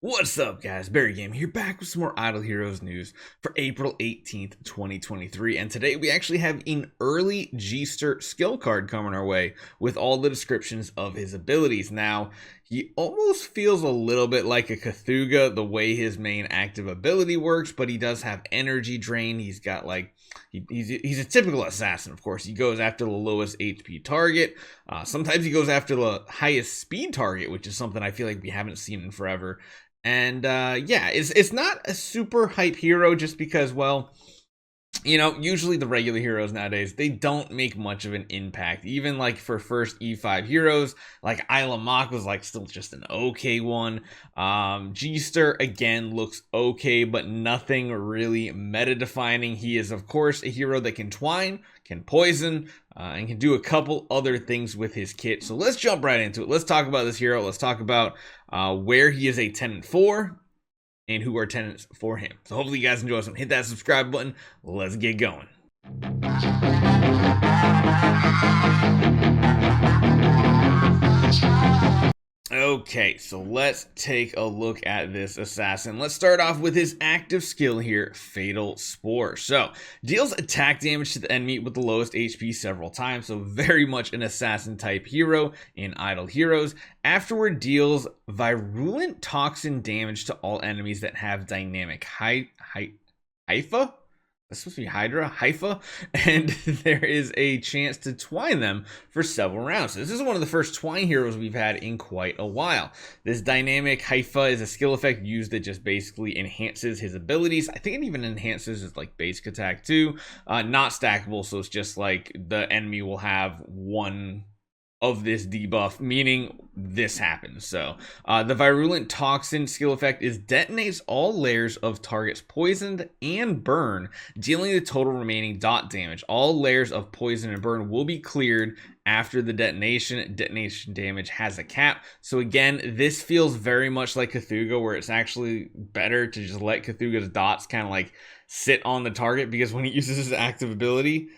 What's up, guys? Barry Game here, back with some more Idle Heroes news for April 18th, 2023. And today we actually have an early Geester skill card coming our way with all the descriptions of his abilities. Now, he almost feels a little bit like a Cthugha, the way his main active ability works, but he does have energy drain. He's got like, he's a typical assassin, of course. He goes after the lowest HP target. Sometimes he goes after the highest speed target, which is something I feel like we haven't seen in forever. And yeah, it's not a super hype hero just because, well, you know, usually the regular heroes nowadays, they don't make much of an impact. Even like for first E5 heroes, like Isla Mach was like still just an okay one. Geester again looks okay, but nothing really meta defining. He is of course a hero that can twine, can poison, and can do a couple other things with his kit. So let's jump right into it. Let's talk about this hero. Let's talk about where he is a tenant for, and who are tenants for him. So hopefully you guys enjoy this one. Hit that subscribe button. Let's get going. Okay, so let's take a look at this assassin. Let's start off with his active skill here, Fatal Spore. So, deals attack damage to the enemy with the lowest HP several times, so very much an assassin type hero in Idle Heroes. Afterward, deals virulent toxin damage to all enemies that have dynamic Hypha? That's supposed to be Hypha, and there is a chance to twine them for several rounds. So this is one of the first twine heroes we've had in quite a while. This dynamic Hypha is a skill effect used that just basically enhances his abilities. I think it even enhances his like basic attack too. Not stackable, so it's just like the enemy will have one of this debuff, meaning this happens. So the virulent toxin skill effect is detonates all layers of targets poisoned and burn, dealing the total remaining dot damage. All layers of poison and burn will be cleared after the detonation. Detonation damage has a cap. So again, this feels very much like Cthugha, where it's actually better to just let Cthugha's dots kind of like sit on the target, because when he uses his active ability,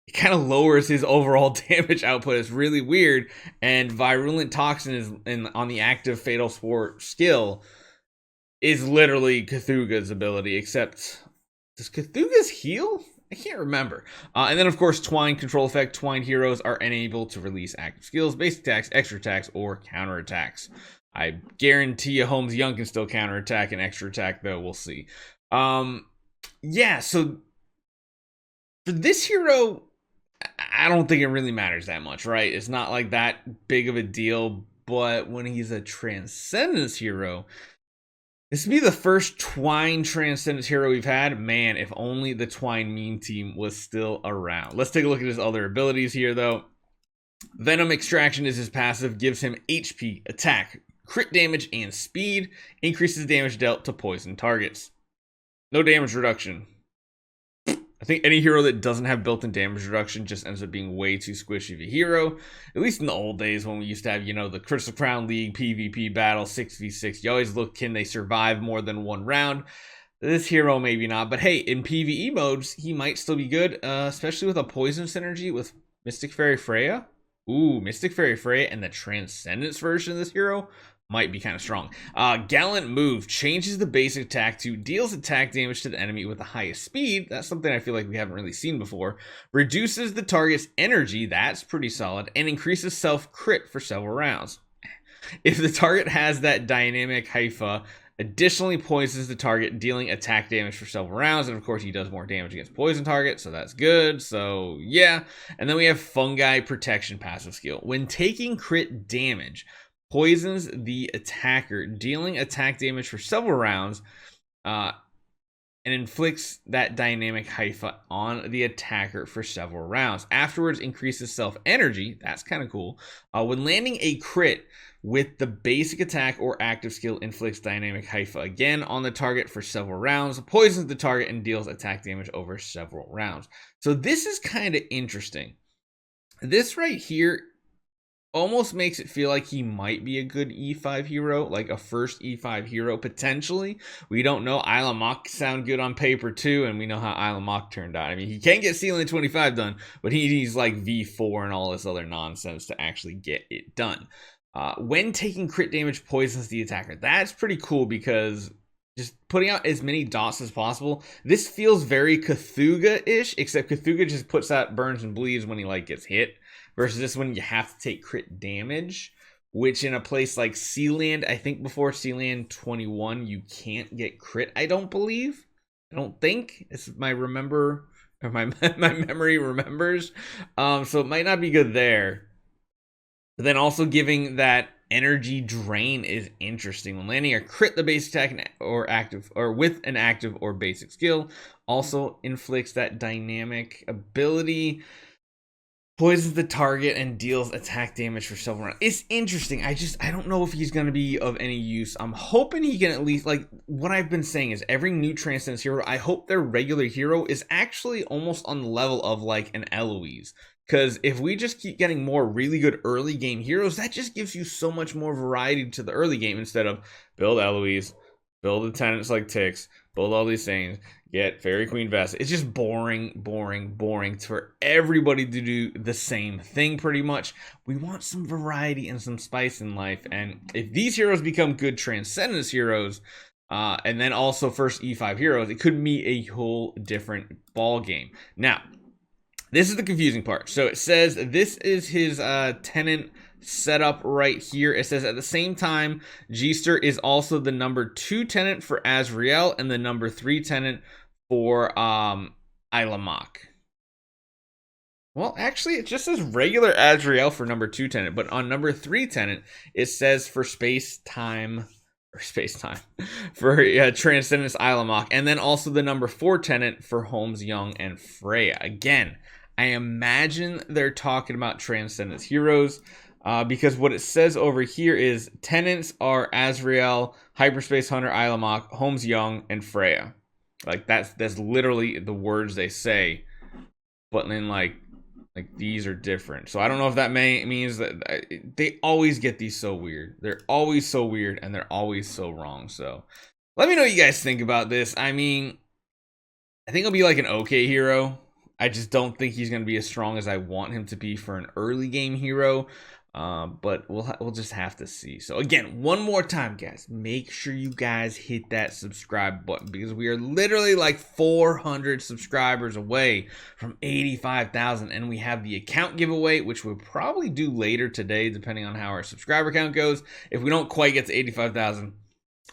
it kind of lowers his overall damage output. It's really weird. And virulent toxin is on the active Fatal Spore skill is literally Cthugha's ability, except does Cthugha's heal? I can't remember. And then of course twine control effect. Twine heroes are unable to release active skills, basic attacks, extra attacks, or counter attacks. I guarantee you Holmes Young can still counter attack and extra attack, though. We'll see. Yeah, so for this hero, I don't think it really matters that much, right? It's not like that big of a deal. But when he's a Transcendence hero, this would be the first Twine Transcendence hero we've had. Man, if only the Twine meme team was still around. Let's take a look at his other abilities here, though. Venom Extraction is his passive, gives him HP, attack, crit damage, and speed. Increases damage dealt to poison targets. No damage reduction. I think any hero that doesn't have built-in damage reduction just ends up being way too squishy of a hero. At least in the old days when we used to have, you know, the Crystal Crown League PvP battle 6v6. You always look, can they survive more than one round? This hero maybe not, but hey, in PvE modes, he might still be good, especially with a poison synergy with Mystic Fairy Freya. Ooh, Mystic Fairy Freya and the Transcendence version of this hero might be kind of strong. Gallant Move changes the basic attack to deals attack damage to the enemy with the highest speed. That's something I feel like we haven't really seen before. Reduces the target's energy. That's pretty solid. And increases self crit for several rounds. If the target has that dynamic Hypha, additionally poisons the target, dealing attack damage for several rounds. And of course, he does more damage against poison targets, so that's good. So yeah. And then we have Fungi Protection passive skill. When taking crit damage, poisons the attacker, dealing attack damage for several rounds, and inflicts that dynamic Hypha on the attacker for several rounds. Afterwards, increases self-energy. That's kind of cool. When landing a crit with the basic attack or active skill, inflicts dynamic Hypha again on the target for several rounds, poisons the target, and deals attack damage over several rounds. So this is kind of interesting. This right here almost makes it feel like he might be a good E5 hero, like a first E5 hero, potentially. We don't know. Isla Mach sound good on paper, too, and we know how Isla Mach turned out. I mean, he can't get Ceiling 25 done, but he needs, like, V4 and all this other nonsense to actually get it done. When taking crit damage, poisons the attacker. That's pretty cool because just putting out as many dots as possible. This feels very Cthugha-ish, except Cthugha just puts out burns and bleeds when he like gets hit, versus this one you have to take crit damage, which in a place like Sealand, I think before Sealand 21, you can't get crit, I don't believe. I don't think. It's my memory remembers. So it might not be good there. But then also giving that energy drain is interesting. When landing a crit, the base attack or active or with an active or basic skill also inflicts that dynamic ability, poisons the target, and deals attack damage for several rounds. It's interesting. I don't know if he's going to be of any use. I'm hoping he can at least, like what I've been saying is every new Transcendence hero, I hope their regular hero is actually almost on the level of like an Eloise. Because if we just keep getting more really good early game heroes, that just gives you so much more variety to the early game instead of build Eloise, build the tenants like Ticks, build all these things, get Fairy Queen Vest. It's just boring for everybody to do the same thing pretty much. We want some variety and some spice in life. And if these heroes become good Transcendence heroes, and then also first E5 heroes, it could be a whole different ball game. Now, this is the confusing part. So it says this is his tenant setup right here. It says at the same time, Geester is also the number 2 tenant for Azrael and the number 3 tenant for Ilamok. Well, actually, it just says regular Azrael for number 2 tenant, but on number 3 tenant, it says for space-time for Transcendence Ilamok, and then also the number 4 tenant for Holmes Young and Freya. Again, I imagine they're talking about Transcendence heroes, because what it says over here is tenants are Azrael, Hyperspace Hunter, Ilamok, Holmes Young, and Freya. Like that's literally the words they say, but then like these are different. So I don't know if that means that they always get these so weird. They're always so weird and they're always so wrong. So let me know what you guys think about this. I mean, I think he'll be like an okay hero. I just don't think he's going to be as strong as I want him to be for an early game hero. But we'll just have to see. So again, one more time, guys, make sure you guys hit that subscribe button because we are literally like 400 subscribers away from 85,000, and we have the account giveaway, which we'll probably do later today, depending on how our subscriber count goes. If we don't quite get to 85,000,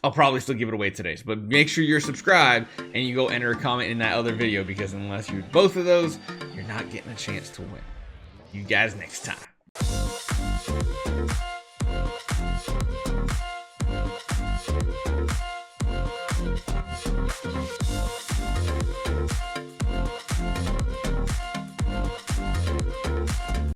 I'll probably still give it away today. But make sure you're subscribed and you go enter a comment in that other video, because unless you do both of those, you're not getting a chance to win. See you guys next time.